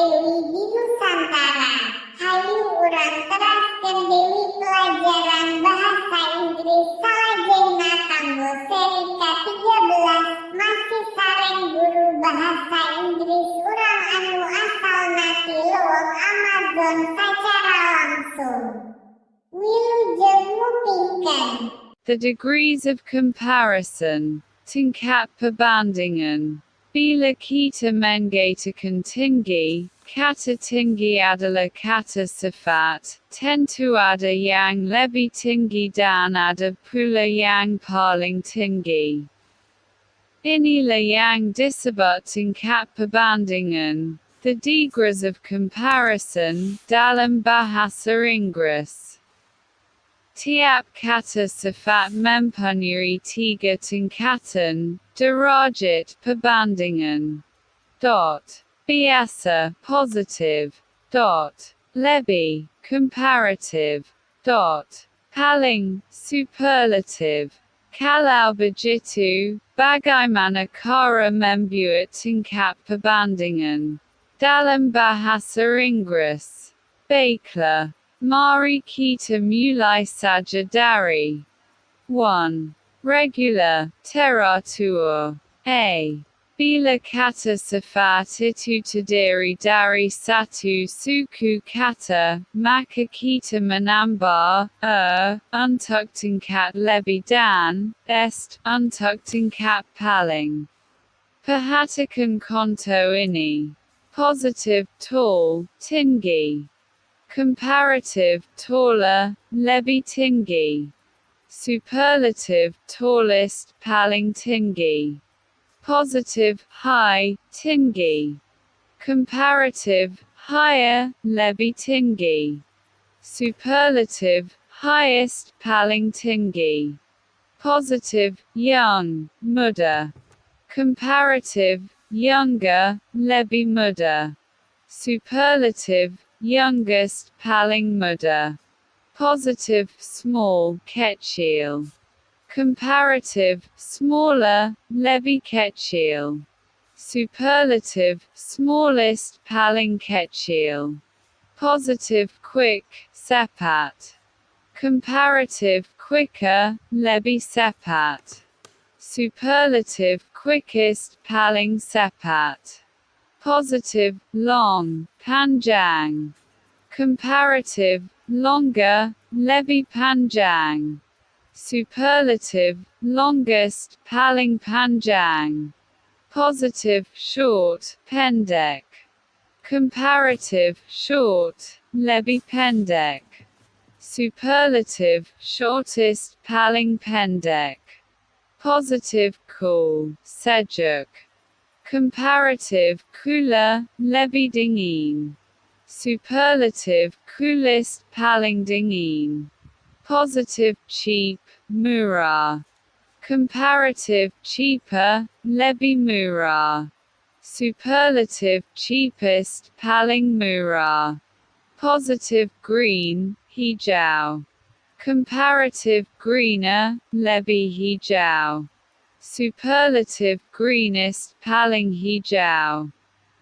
Dewi di Nusantara. Hayu urang teraskeun Dewi pelajaran bahasa Inggris salajengna kanggo seri ke-13 masih sareng guru bahasa Inggris urang anu asalna ti leuweung Amazon sacara langsung. Wilujeng mupingkeun. The degrees of comparison. Tingkat perbandingan. Bila kita mengatakan tinggi, kata tinggi adalah kata sifat, tentu ada yang lebih tinggi dan ada pula yang paling tinggi. Inilah yang disebut tingkat perbandingan, the degrees of comparison, dalam bahasa Inggris. Tiap kata sifat mempunyai 3 tingkatan, derajat perbandingan. Biasa, positif. Lebih, comparative. Paling, superlative. Kalau begitu, bagaimana cara membuat tingkat perbandingan dalam bahasa Inggris? Baiklah. Mari kita mulai saja dari 1. Regular, teratur. A. Bila kata sifat itu terdiri dari satu suku kata, maka kita menambah untuk tingkat lebih dan est untuk tingkat paling. Perhatikan konto ini. Positif tall, tinggi. Comparative taller, lebih tinggi. Superlative tallest, paling tinggi. Positive high, tinggi. Comparative higher, lebih tinggi. Superlative highest, paling tinggi. Positive young, muda. Comparative younger, lebih muda. Superlative youngest, paling muda. Positive small, kecil. Comparative smaller, lebih kecil. Superlative smallest, paling kecil. Positive quick, cepat. Comparative quicker, lebih cepat. Superlative quickest, paling cepat. Positive long, panjang. Comparative longer, lebih panjang. Superlative longest, paling panjang. Positive short, pendek. Comparative short, lebih pendek. Superlative shortest, paling pendek. Positive cool, sejuk. Comparative cooler, lebih dingin. Superlative coolest, paling dingin. Positive cheap, murah. Comparative cheaper, lebih murah. Superlative cheapest, paling murah. Positive green, hijau. Comparative greener, lebih hijau. Superlative greenest, paling hijau.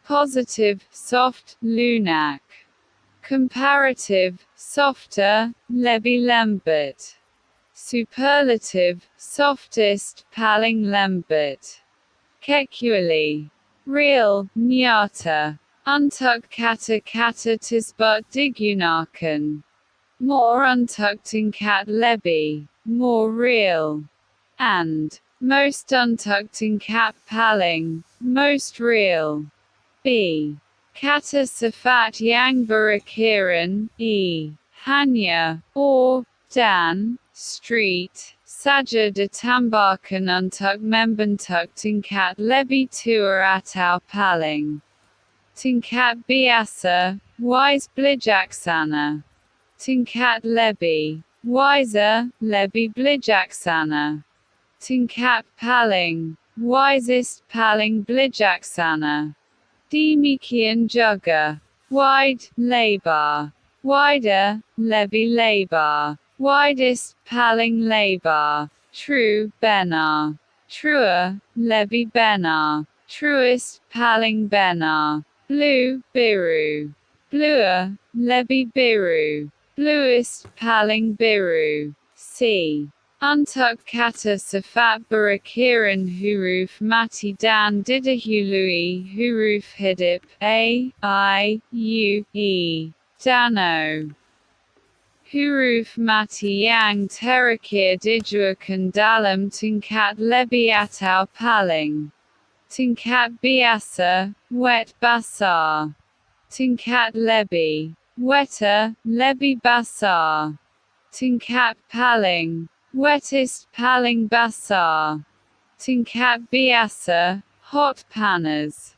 Positive soft, lunak. Comparative softer, lebih lembut. Superlative softest, paling lembut. Kecuali real, nyata. Untuk kata-kata tersebut digunakan. More untuk tingkat lebih, more real. And most untuk tingkat paling, most real. B. Kata sifat yang berakhiran hanya, or, dan, street, saja ditambahkan untuk membentuk tingkat lebih tua atau paling. Tingkat biasa, wise bijaksana. Tingkat lebih, wiser, lebih bijaksana. Tingkat paling, wisest, paling bijaksana. Demikian juga, wide, lebar. Wider, lebih lebar. Widest, paling lebar. True, benar. Truer, lebih benar. Truest, paling benar. blue, biru, bluer, lebih biru, bluest, paling biru. C. Untuk kata sifat berakhiran huruf mati dan didahului huruf hidup a, I, U, E, dan O. Huruf mati yang terakhir dijuakan dalam tingkat lebih atau paling. Tingkat biasa, wet basar. Tingkat lebih, wetter, lebih basar. Tingkat paling, wettest paling basar. Tingkat biasa, hot panas.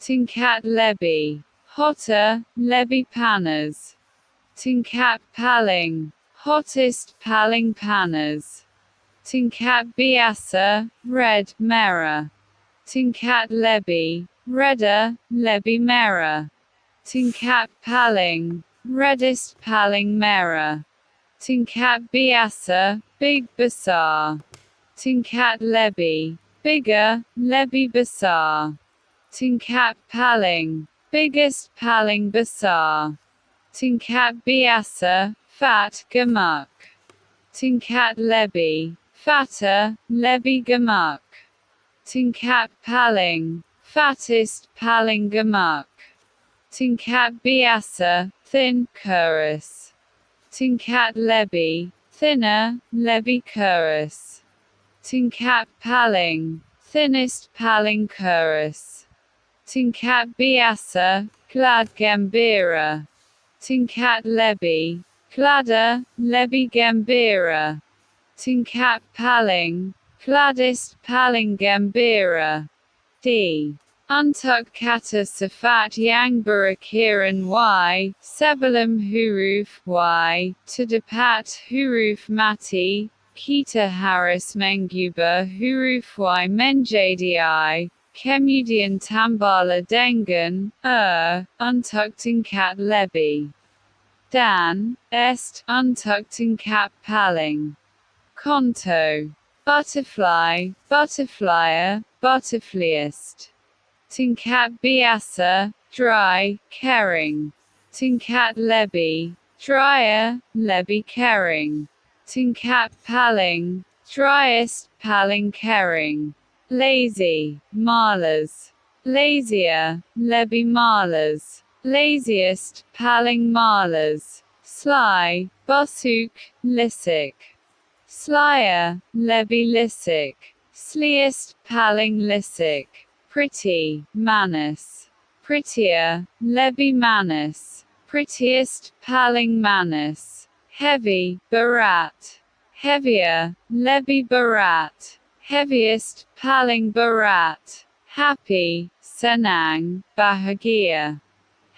Tingkat lebih, hotter, lebih panas. Tingkat paling, hottest paling panas. Tingkat biasa, red, merah. Tingkat lebih, redder, lebih merah. Tingkat paling, reddest paling merah. Tingkat biasa, big besar. Tingkat lebih, bigger, lebih besar. Tingkat paling, biggest paling besar. Tingkat biasa, fat, gemuk. Tingkat lebih, fatter, lebih gemuk. Tingkat paling, fattest paling gemuk. Tingkat biasa, thin, kurus. Tingkat lebih, thinner, lebih kurus. Tingkat paling, thinnest paling kurus. Tingkat biasa, glad gembira. Tingkat lebih, gladder, lebih gembira. Tingkat paling, gladdest paling gembira. D. Untuk kata sifat yang berakhiran y, sebelum huruf y, terdapat huruf mati, kita harus mengubah huruf y menjadi I, kemudian tambahlah dengan untuk tingkat lebih. Dan est untuk tingkat paling. Conto. Butterfly, butterflyer, butterfliest. Tingkat biasa, dry, kering. Tingkat lebih, drier, lebih kering. Tingkat paling, driest, paling kering. Lazy, malas. Lazier, lebih malas. Laziest, paling malas. Sly, busuk, lisik. Slyer, lebih lisik. Sliest, paling lisik. Pretty, manis. Prettier, lebih manis. Prettiest, paling manis. Heavy, berat. Heavier, lebih berat. Heaviest, paling berat. Happy, senang, bahagia.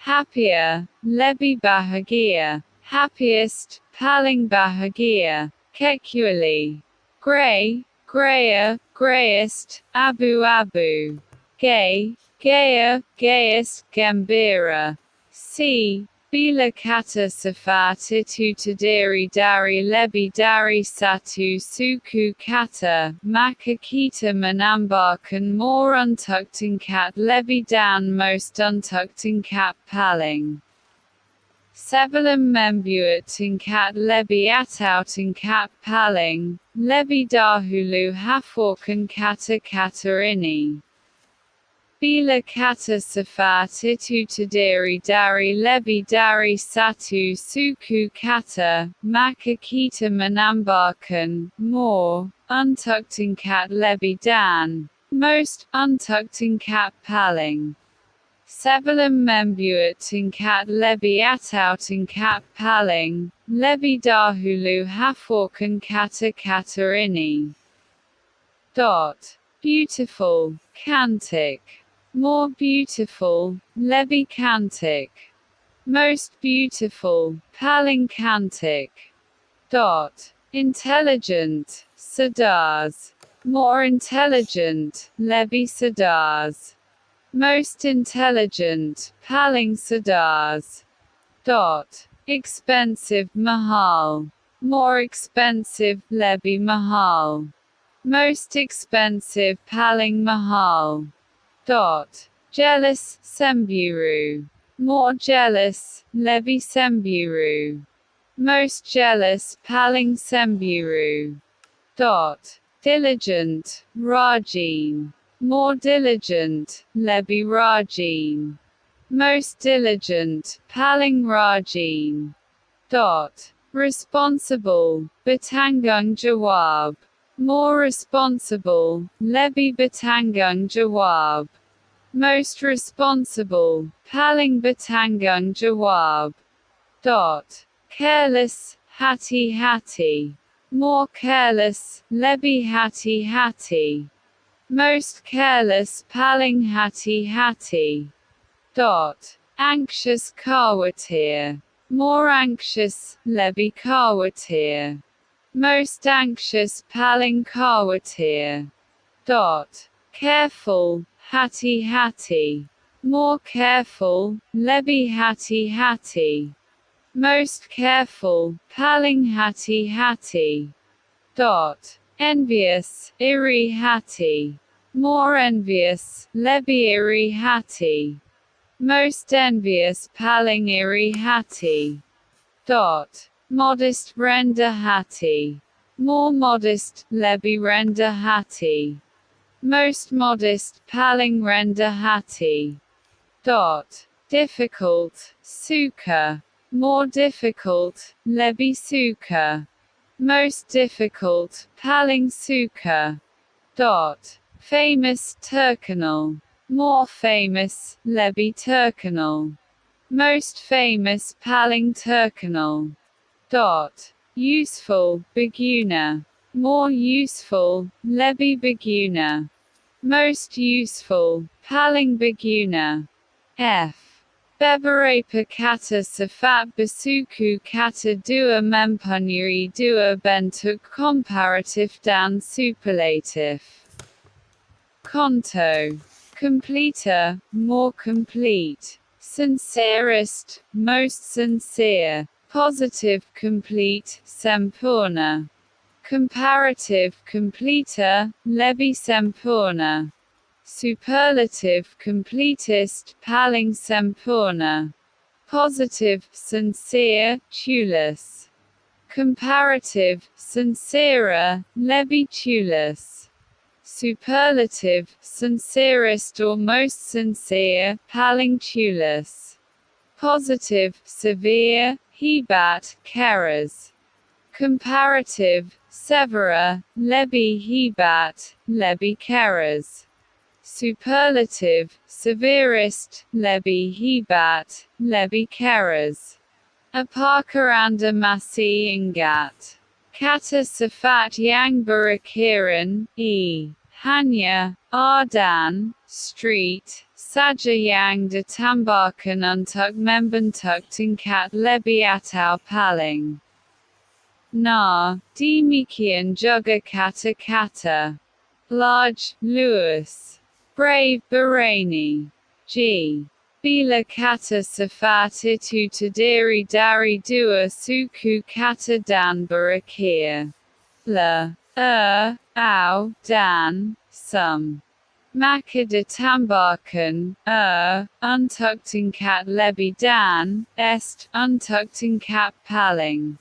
Happier, lebih bahagia. Happiest, paling bahagia. Kecuali. Grey, grayer, greyest, abu-abu. Gay, gayer, gayest, gembira. C. Bila kata sifat itu terdiri dari lebih dari satu suku kata, maka kita menambahkan more untuk tingkat lebih dan most untuk tingkat paling. Sebelum membuat tingkat lebih atau tingkat paling, lebih dahulu hafalkan kata-kata ini. Bila kata sifat itu terdiri dari lebih dari satu suku kata, maka kita menambahkan more untuk tingkat lebih dan most untuk tingkat paling. Sebelum membuat tingkat lebih atau tingkat paling, lebih dahulu hafalkan kata-kata ini. Beautiful, cantik. More beautiful, lebih cantik. Most beautiful, paling cantik. Intelligent, cerdas. More intelligent, lebih cerdas. Most intelligent, paling cerdas. Expensive, mahal. More expensive, lebih mahal. Most expensive, paling mahal. jealous, semburu. More jealous, lebih semburu. Most jealous, paling semburu. Diligent, rajin. More diligent, lebih rajin. Most diligent, paling rajin. Responsible, bertanggung jawab. More responsible, lebih bertanggung jawab. Most responsible, paling bertanggung jawab. Careless, hati-hati. More careless, lebih hati-hati. Most careless, paling hati-hati. Anxious, khawatir. More anxious, lebih khawatir. Most anxious, paling khawatir. Careful, hati-hati. More careful, lebih hati-hati. Most careful, paling hati-hati. Envious, iri hati. More envious, lebih iri hati. Most envious, paling iri hati. Modest, rendah hati. More modest, lebih rendah hati. Most modest, paling rendah hati. Difficult, suka. More difficult, lebih suka. Most difficult, paling suka. Famous, terkenal. More famous, lebih terkenal. Most famous, paling terkenal. Useful, berguna. More useful, lebih berguna. Most useful, paling berguna. Beberapa kata sifat bersuku kata dua mempunyai dua bentuk komparatif dan superlatif. Conto. Completer, more complete. Sincerest, most sincere. Positive, complete, sempurna. Comparative, completer, lebih sempurna. Superlative, completest, paling sempurna. Positive, sincere, tulus. Comparative, sincerer, lebih tulus. Superlative, sincerest or most sincere, paling tulus. Positive, severe, hebat, keras. Comparative, severa, lebih hebat, lebih keras. Superlative, severest, lebih hebat, lebih keras. Apakah Anda masih ingat? Kata sifat yang berakhiran hanya dan street saja yang ditambahkan untuk membentuk tingkat lebih atau paling. Demikian juga kata-kata large, luas, brave, berani. Bila kata sifat itu terdiri dari dua suku kata dan berakhir au, dan some, maka ditambahkan untuk tingkat lebih dan est untuk tingkat paling.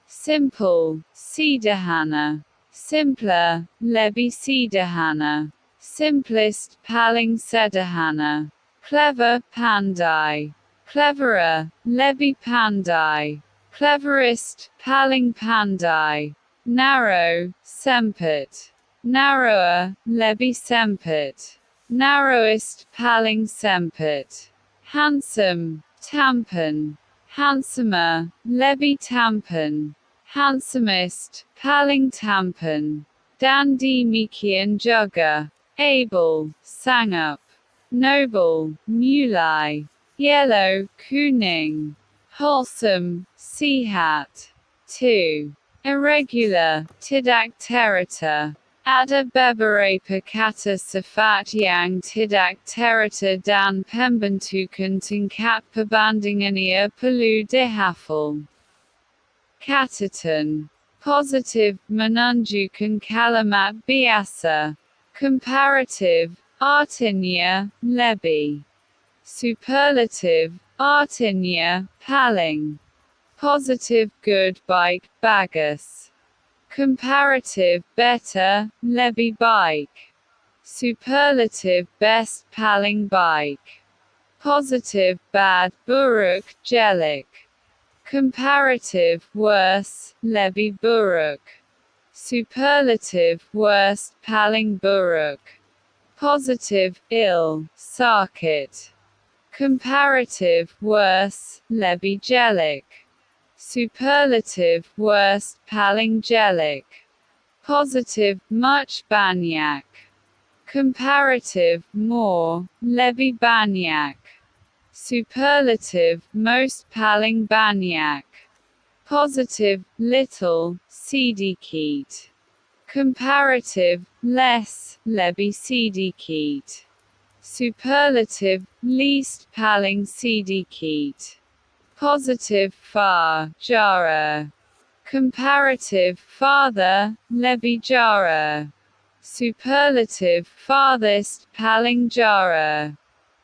Simple, sederhana. Simpler, lebih sederhana. Simplest, paling sederhana. Clever, pandai. Cleverer, lebih pandai. Cleverest, paling pandai. Narrow, sempit. Narrower, lebih sempit. Narrowest, paling sempit. Handsome, tampan. Handsomer, lebih tampan. Handsomest, paling tampan. Dan demikian juga. Able, sanggup. Noble, mulai. Yellow, kuning. Wholesome, sihat. 2. Irregular, tidak teratur. Ada beberapa kata sifat yang tidak teratur dan pembentukan tingkat perbandingannya perlu dihafal. Catatan. Positive, menunjukkan kalimat biasa. Comparative, artinya, lebih. Superlative, artinya, paling. Positive, good, baik, bagus. Comparative, better, lebih baik. Superlative, best, paling baik. Positive, bad, buruk, jelek. Comparative, worse, lebih buruk. Superlative, worst, paling buruk. Positive, ill, sakit. Comparative, worse, lebih jelek. Superlative, worst, paling jelek. Positive, much, banyak. Comparative, more, lebih banyak. Superlative, most, paling banyak. Positive, little, sedikit. Comparative, less, lebih sedikit. Superlative, least, paling sedikit. Positive, far, jauh. Comparative, farther, lebih jauh. Superlative, farthest, paling jauh.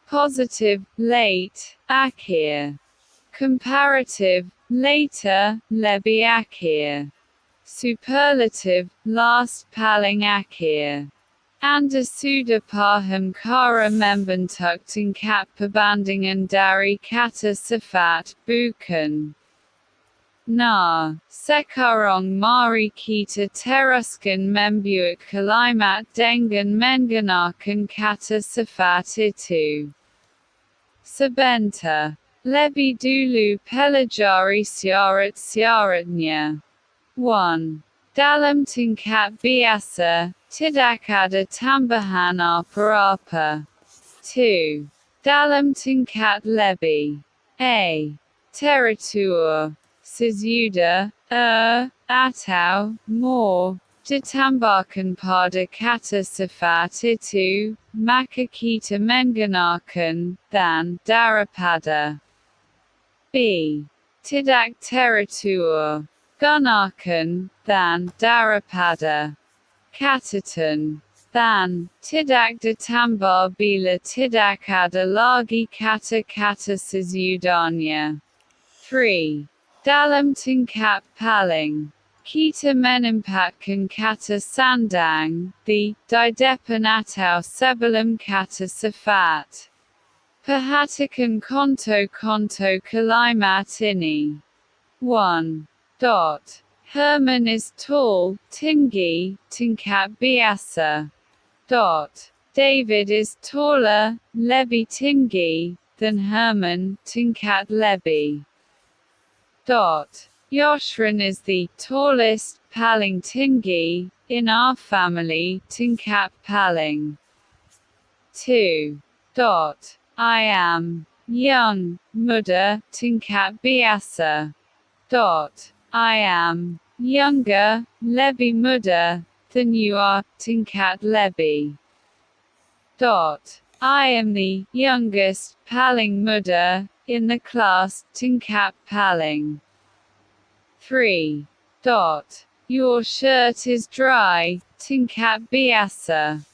Positive, late, akhir. Comparative, later, lebih akhir. Superlative, last, paling akhir. Anda sudah paham cara membentuk tingkat perbandingan dari kata sifat, bukan? Nah, sekarang mari kita teruskan membuat kalimat dengan menggunakan kata sifat itu. Sebentar. Lebih dulu pelajari syarat-syaratnya. 1. Dalam tingkat biasa, tidak ada tambahan apa-apa. 2. Dalam tingkat lebih. A. Teratur. Sesudah, atau, more, ditambahkan pada kata sifat itu, maka kita menggunakan, than, daripada. B. Tidak teratur. Gunakan, than, daripada. Katakan, than, tidak ditambah bila tidak ada lagi kata-kata sesudahnya. 3. Dalam tingkat paling. Kita menempatkan kata sandang, di depan atau sebelum kata sifat. Perhatikan konto-konto kalimat ini. 1. Dot. Herman is tall, tinggi, tingkat biasa. Dot. David is taller, lebih tinggi, than Herman, tingkat lebih. Dot. Yoshran is the tallest, paling tinggi, in our family, tingkat paling. 2. Dot. I am young, muda, tingkat biasa. Dot. I am younger, lebih muda, than you are, tingkat lebih. Dot. I am the youngest, paling muda, in the class, tingkat paling. 3. Dot. Your shirt is dry, tingkat biasa.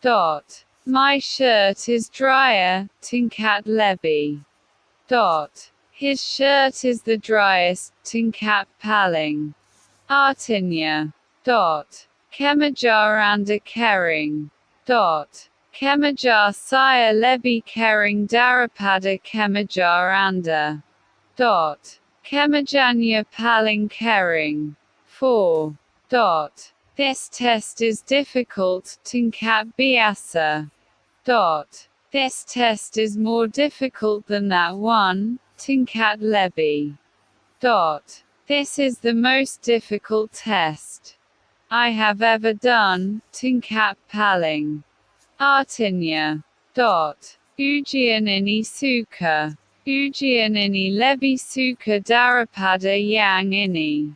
Dot. My shirt is drier, tingkat lebih. Dot. His shirt is the driest, tingkat paling. Artinya. Dot. Kemeja anda kering. Dot. Kemeja saya lebih kering daripada kemeja anda. Dot. Kemejanya paling kering. 4. Dot. This test is difficult, tingkat biasa. Dot. This test is more difficult than that one, tingkat lebih. Dot. This is the most difficult test I have ever done, tingkat paling. Artinya. Dot. Ujian ini suka. Ujian ini lebih suka daripada yang ini.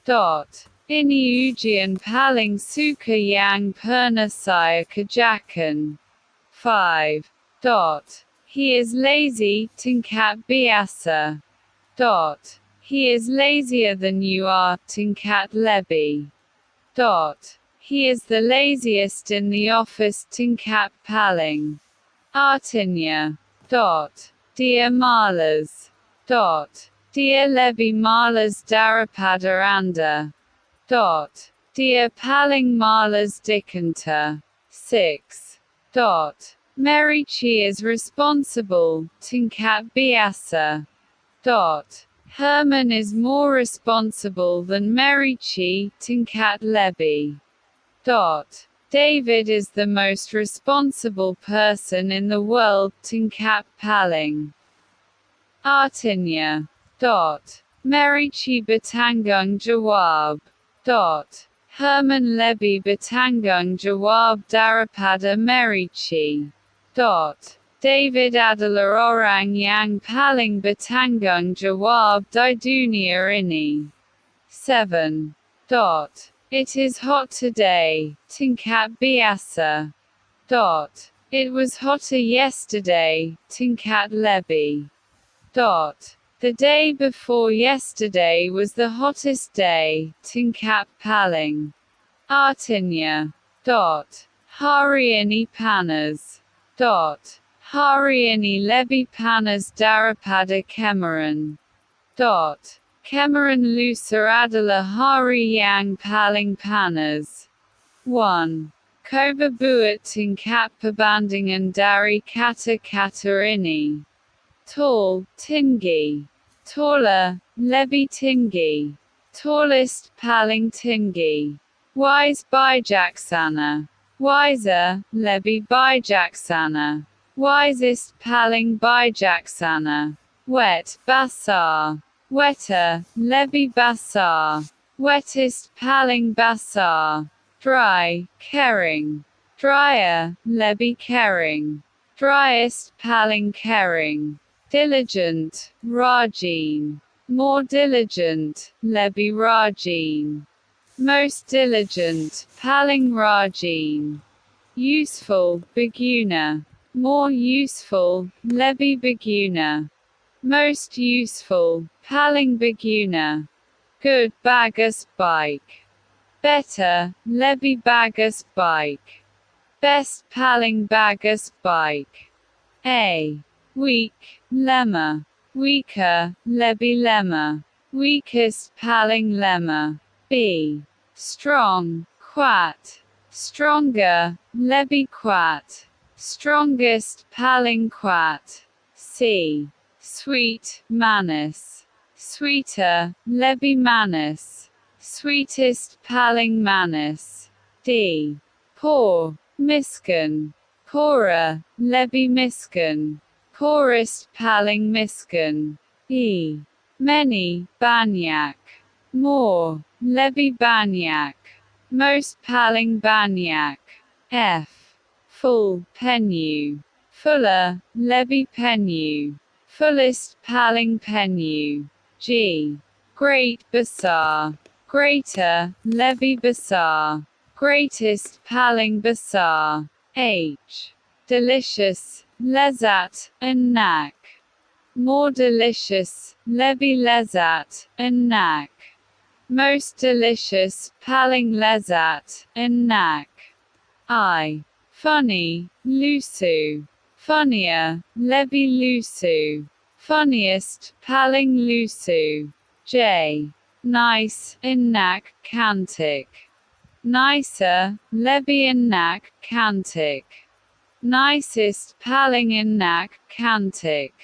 Dot. Ini ujian paling suka yang pernah saya kerjakan. 5. Dot. He is lazy, tingkat biasa. Dot. He is lazier than you are, tingkat lebih. Dot. He is the laziest in the office. Tingkat paling. Artinya. Dia malas. Dia lebih malas daripada Anda. Dia paling malas di kantor. 6. Merici is responsible. Tingkat biasa. Herman is more responsible than Merici. Tingkat lebih. David is the most responsible person in the world. Tingkat paling. Artinya. Merici bertanggung jawab. Herman lebih bertanggung jawab daripada Merici. David adalah orang yang paling bertanggung jawab di dunia ini. 7. It is hot today. Tingkat biasa. It was hotter yesterday. Tingkat lebih. The day before yesterday was the hottest day. Tingkat paling. Artinya. Hari ini panas. Hari ini lebih panas daripada kemarin. Kemarin lusa adalah hari yang paling panas. 1. Coba buat tingkat perbandingan dari kata-kata ini. Tall, tinggi. Taller, lebih tinggi. Tallest, paling tinggi. Wise, bijaksana. Wiser, lebih bijaksana. Wisest, paling bijaksana. Wet, basah. Wetter, lebih basah. Wettest, paling basah. Dry, kering. Drier, lebih kering. Driest, paling kering. Diligent, rajin. More diligent, lebih rajin. Most diligent, paling rajin. Useful, berguna. More useful, lebih berguna. Most useful, paling berguna. Good, bagus, baik. Better, lebih bagus, baik. Best, paling bagus, baik. A. Weak, lemah. Weaker, lebih lemah. Weakest, paling lemah. B. Strong, kuat. Stronger, lebih kuat. Strongest, paling kuat. C. Sweet, manis. Sweeter, lebih manis. Sweetest, paling manis. D. Poor, miskin. Poorer, lebih miskin. Poorest, paling miskin. E. Many, banyak. More, lebih banyak. Most, paling banyak. F. Full, penuh. Fuller, lebih penuh. Fullest, paling penuh. G. Great, besar. Greater, lebih besar. Greatest, paling besar. H. Delicious, lezat, enak. More delicious, lebih lezat, enak. Most delicious, paling lezat, enak. I. Funny, lucu. Funnier, lebih lucu. Funniest, paling lucu. J. Nice, enak, cantik. Nicer, lebih enak, cantik. Nicest, paling enak, cantik.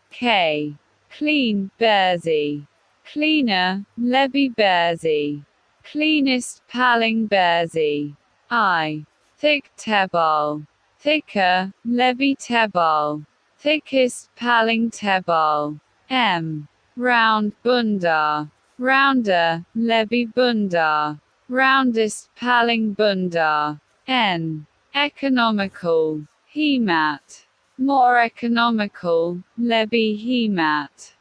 K. Clean, bersih. Cleaner, lebih bersih. Cleanest, paling bersih. I. Thick, tebal. Thicker, lebih tebal. Thickest, paling tebal. M. Round, bundar. Rounder, lebih bundar. Roundest, paling bundar. N. Economical, hemat. More economical, lebih hemat.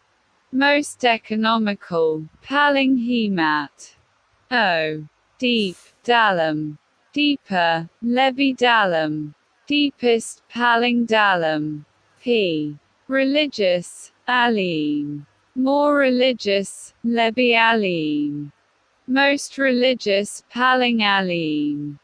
Most economical, paling hemat. O. Deep, dalam. Deeper, lebih dalam. Deepest, paling dalam. P. Religious, alim. More religious, lebih alim. most religious paling alin.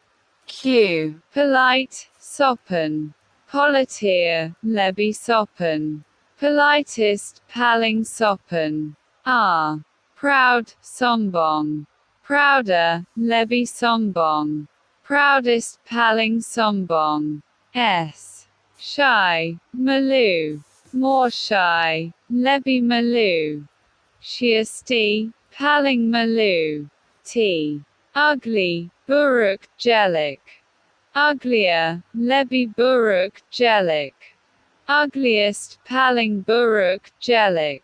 Q. Polite, sopan. Politeer, lebi sopan. Politest, paling sopan. R. Proud, sombong. Prouder, lebi sombong. Proudest, paling sombong. S. Shy, malu. More shy, lebi malu. Shiasti, paling malu. T. Ugly, buruk, jelik. Uglier, lebi buruk, jelik. Ugliest, paling buruk, jelik.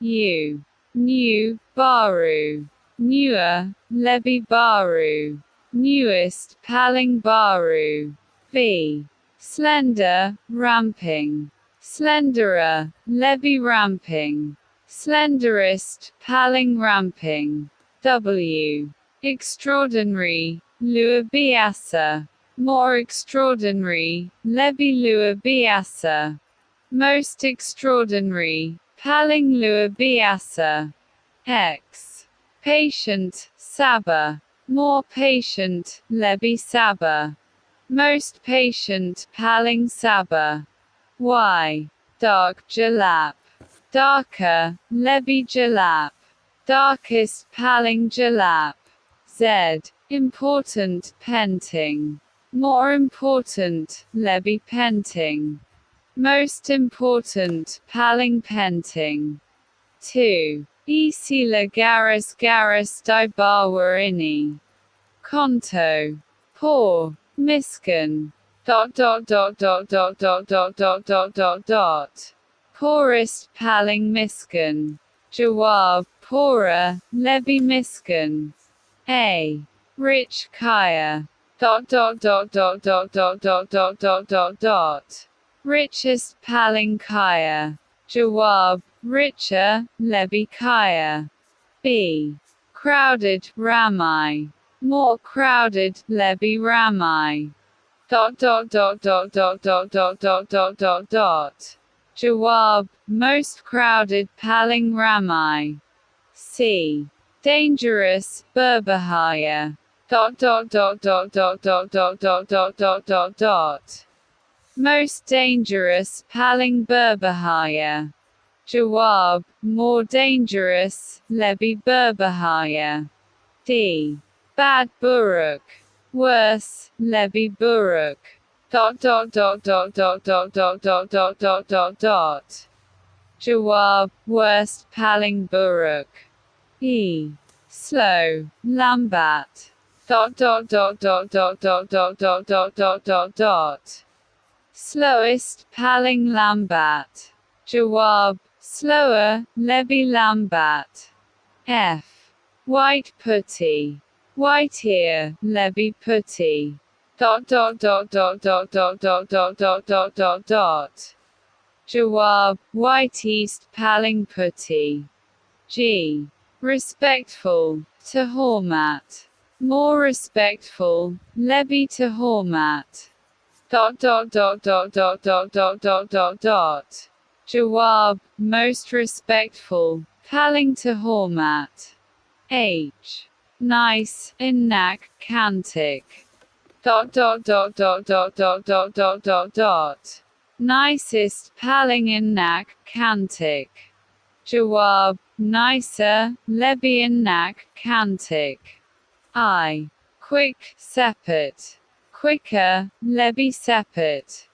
U. New, baru. Newer, lebi baru. Newest, paling baru. V. Slender, ramping. Slenderer, lebi ramping. Slenderest, paling ramping. W. Extraordinary, luar biasa. More extraordinary, lebi luar biasa. Most extraordinary, paling luar biasa. X. Patient, sabar. More patient, lebi sabar. Most patient, paling sabar. Y. Dark gelap. Darker, lebi gelap. Darkest, paling gelap. Z. Important, penting. More important, lebi penting. Most important, paling penting. 2. Isila garas di bawah ini. Konto. Poor, miskin. Poorest, paling miskin. Jawab, poorer, lebi miskin. A. Rich, kaya. Richest, paling kaya. Jawab, richer, lebi kaya. B. Crowded, ramai. More crowded, lebi ramai. Jawab, most crowded, paling ramai. C. Dangerous, berbahaya. Most dangerous, paling berbahaya. Jawab, more dangerous, lebi berbahaya. D. Bad buruk. Worse, lebi buruk. Jawab, worst, paling buruk. E. Slow, lambat. Slowest, paling lambat. Jawab, slower, lebi lambat. F. White putty. White-ear, lebi putty. Jawab, white-east, paling putty. G. Respectful, terhormat. More respectful, lebi terhormat. Jawab, most respectful, paling terhormat. H. Nice, enak, cantik. Nicest, paling enak, cantik. Jawab, nicer, lebi enak, cantik. I. Quick, sepet. Quicker, lebi sepet.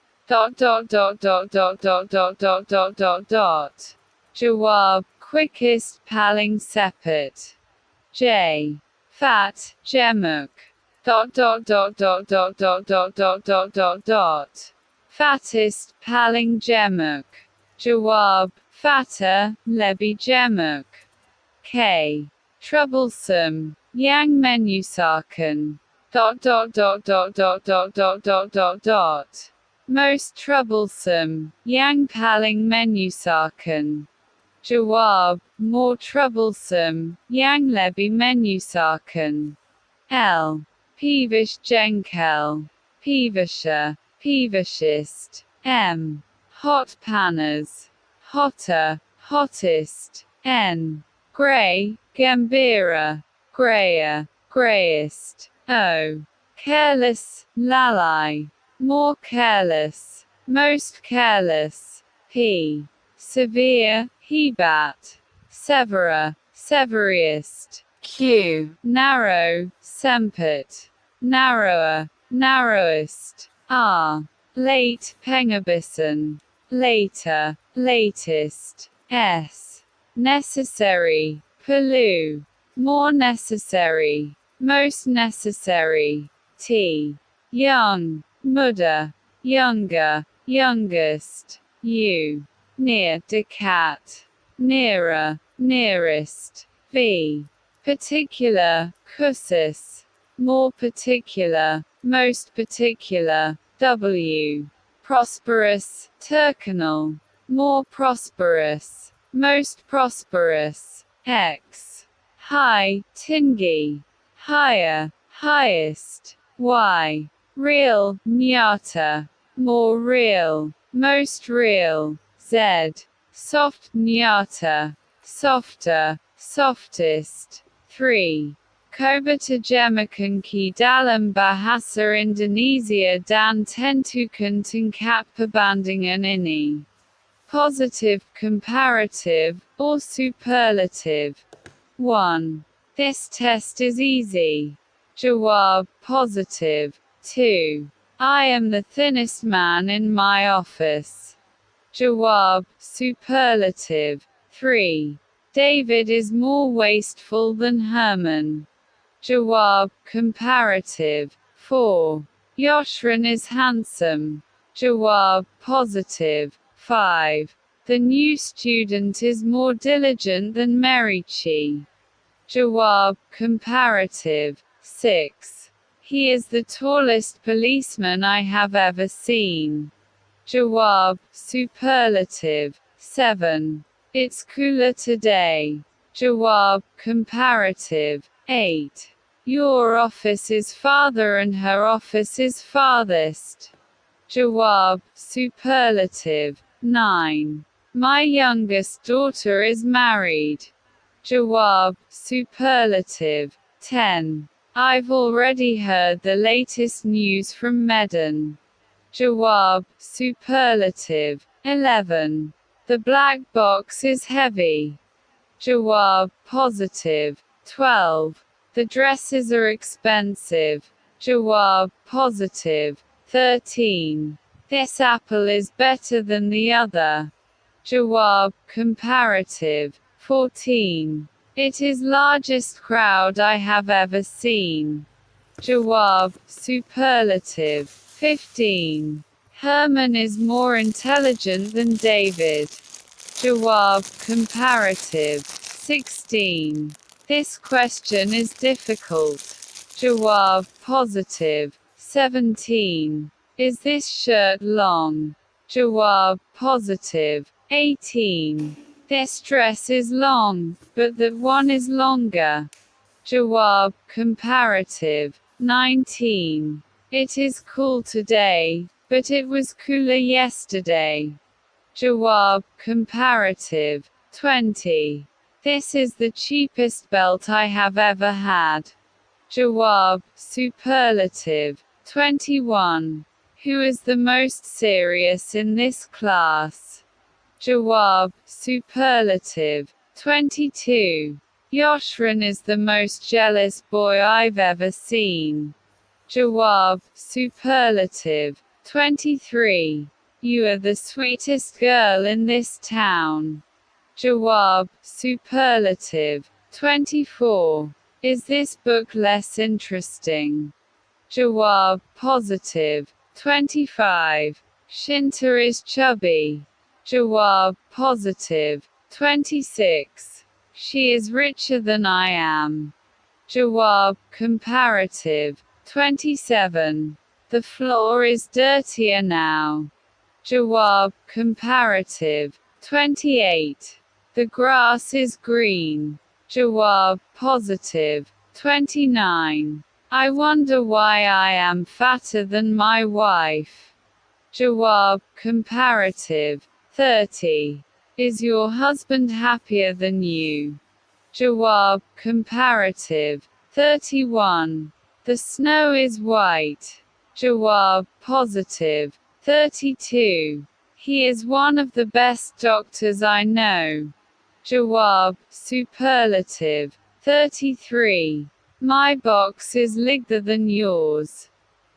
Jawab, quickest, paling sepet. J. Fat, gemuk. Fattest, paling gemuk. Jawab, fatter, lebi gemuk. K. Troublesome, yang menyusahkan. Most troublesome, yang paling menyusahkan. Jawab, more troublesome, yang lebi menyusahkan. L. Peevish, jengkel. Peevisher, peevishest. M. Hot panas. Hotter, hottest. N. Grey, gembira. grayer, greyest. O. Careless, lalai. More careless, most careless. P. Severe, hebat. Severer, severiest. Q. Narrow, sempit. Narrower, narrowest. R. Late, pengabison. Later, latest. S. Necessary, pelu. More necessary, most necessary. T. Young, mudder. Younger, youngest. U. Near, decat. Nearer, nearest. V. Particular, cussus. More particular, most particular. W. Prosperous, tercanal. More prosperous, most prosperous. X. High, tingy. Higher, highest. Y. Real, nyata. More real, most real. Z. Soft, nyata. Softer, softest. 3. Kebertajemakan ki dalam bahasa Indonesia dan tentukan tingkat perbandingan ini. Positive, comparative, or superlative. 1. This test is easy. Jawab, positive. 2. I am the thinnest man in my office. Jawab, superlative. 3. David is more wasteful than Herman. Jawab, comparative. 4. Yoshran is handsome. Jawab, positive. 5. The new student is more diligent than Merichi. Jawab, comparative. 6. He is the tallest policeman I have ever seen. Jawab, superlative. 7. It's cooler today. Jawab, comparative. 8. Your office is farther and her office is farthest. Jawab, superlative. 9. My youngest daughter is married. Jawab, superlative. 10. I've already heard the latest news from Medan. Jawab, superlative. 11. The black box is heavy. Jawab, positive. 12. The dresses are expensive. Jawab, positive. 13. This apple is better than the other. Jawab, comparative. 14. It is largest crowd I have ever seen. Jawab, superlative. 15. Herman is more intelligent than David. Jawab, comparative. 16. This question is difficult. Jawab, positive. 17. Is this shirt long? Jawab, positive. 18. This dress is long, but that one is longer. Jawab, comparative. 19. It is cool today, but it was cooler yesterday. Jawab, comparative. 20. This is the cheapest belt I have ever had. Jawab, superlative. 21. Who is the most serious in this class? Jawab, superlative. 22. Yoshran is the most jealous boy I've ever seen. Jawab, superlative. 23. You are the sweetest girl in this town. Jawab, superlative. 24. Is this book less interesting? Jawab, positive. 25. Shinta is chubby. Jawab, positive. 26. She is richer than I am. Jawab, comparative. 27. The floor is dirtier now. Jawab, comparative. 28. The grass is green. Jawab, positive. 29. I wonder why I am fatter than my wife. Jawab, comparative. 30. Is your husband happier than you? Jawab, comparative. 31. The snow is white. Jawab, positive. 32. He is one of the best doctors I know. Jawab, superlative. 33. My box is bigger than yours.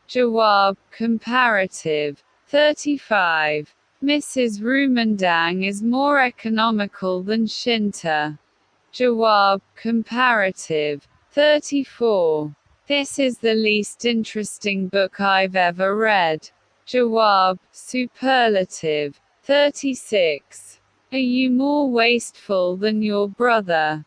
Jawab, comparative. 35. Mrs. Rumandang is more economical than Shinta. Jawab, comparative. 34. This is the least interesting book I've ever read. Jawab, superlative. 36. Are you more wasteful than your brother?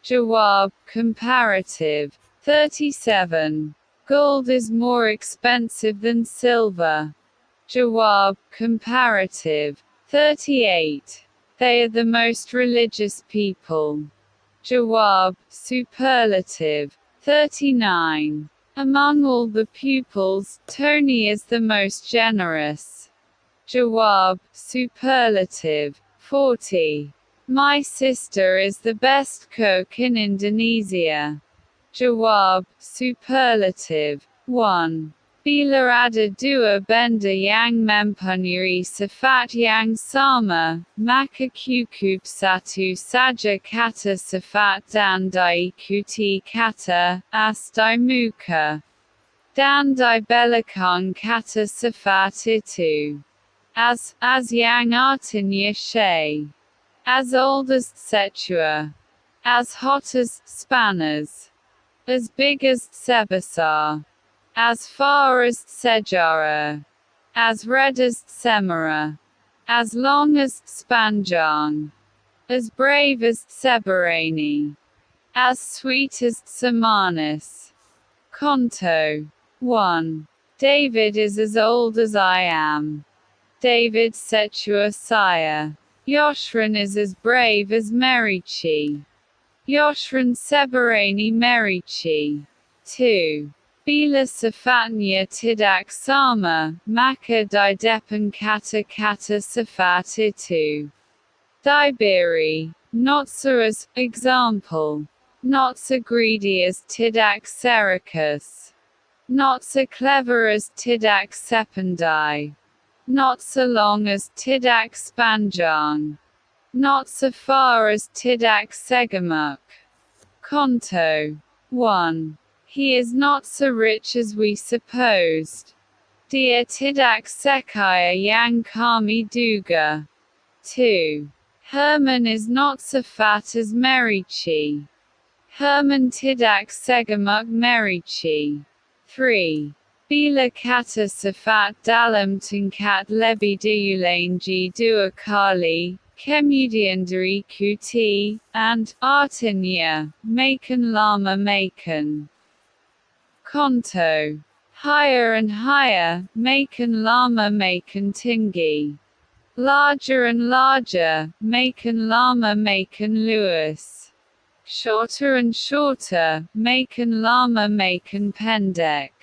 Jawab, comparative. 37. Gold is more expensive than silver. Jawab, comparative. 38. They are the most religious people. Jawab, superlative. 39. Among all the pupils, Tony is the most generous. Jawab, superlative. 40. My sister is the best cook in Indonesia. Jawab, superlative. 1. Bila ada dua benda yang mempunyai sifat yang sama, maka cukup satu saja kata sifat dan diikuti kata as di muka, dan di belakang kata sifat itu. As yang artinya shay. As old as setua. As hot as spanners. As big as sebesar. As far as sejarah. As red as semara. As long as spanjang. As brave as seberani. As sweet as samanis. Conto. 1. David is as old as I am. David setua saya. Yoshran is as brave as Merici. Yoshran seberani Merici. 2. Bila sifatnya tidak sama, maka di depan kata-kata sifat itu. Diberi, not so as, example. Not so greedy as tidak serius. Not so clever as tidak sepandai. Not so long as tidak spanjang. Not so far as tidak segamuk. Conto. 1. He is not so rich as we supposed. Dia tidak sekaya yang kami duga. 2. Herman is not so fat as Merici. Herman tidak segamuk Merici. 3. Bila kata sifat dalam tingkat lebih diulangi dua kali, kemudian diikuti, and, artinya, makan lama makan. Conto. Higher and higher, makan lama makan tinggi. Larger and larger, makan lama makan luas. Shorter and shorter, makan lama makan pendek.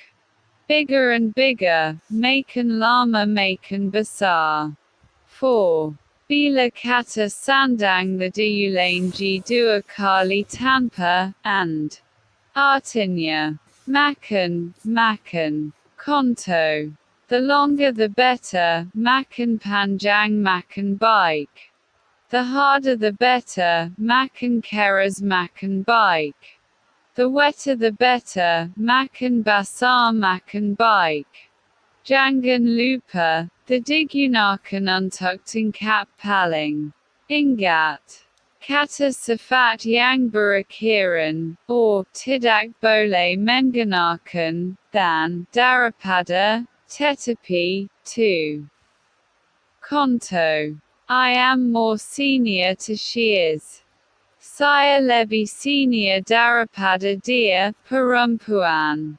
Bigger and bigger, makan lama makan besar. 4. Bila kata sandang the diulangi dua kali tanpa, and, artinya, makan, makan. Conto. The longer the better, makan panjang makan baik. The harder the better, makan keras makan baik. The wetter the better, makan basah makan baik. Jangan lupa, the digunakan untuk tingkat paling. Ingat. Kata sifat yang berakhiran, or, tidak boleh menggunakan, than, daripada, tetapi, to. Conto. I am more senior to she is. Saya lebih senior daripada dia, perempuan.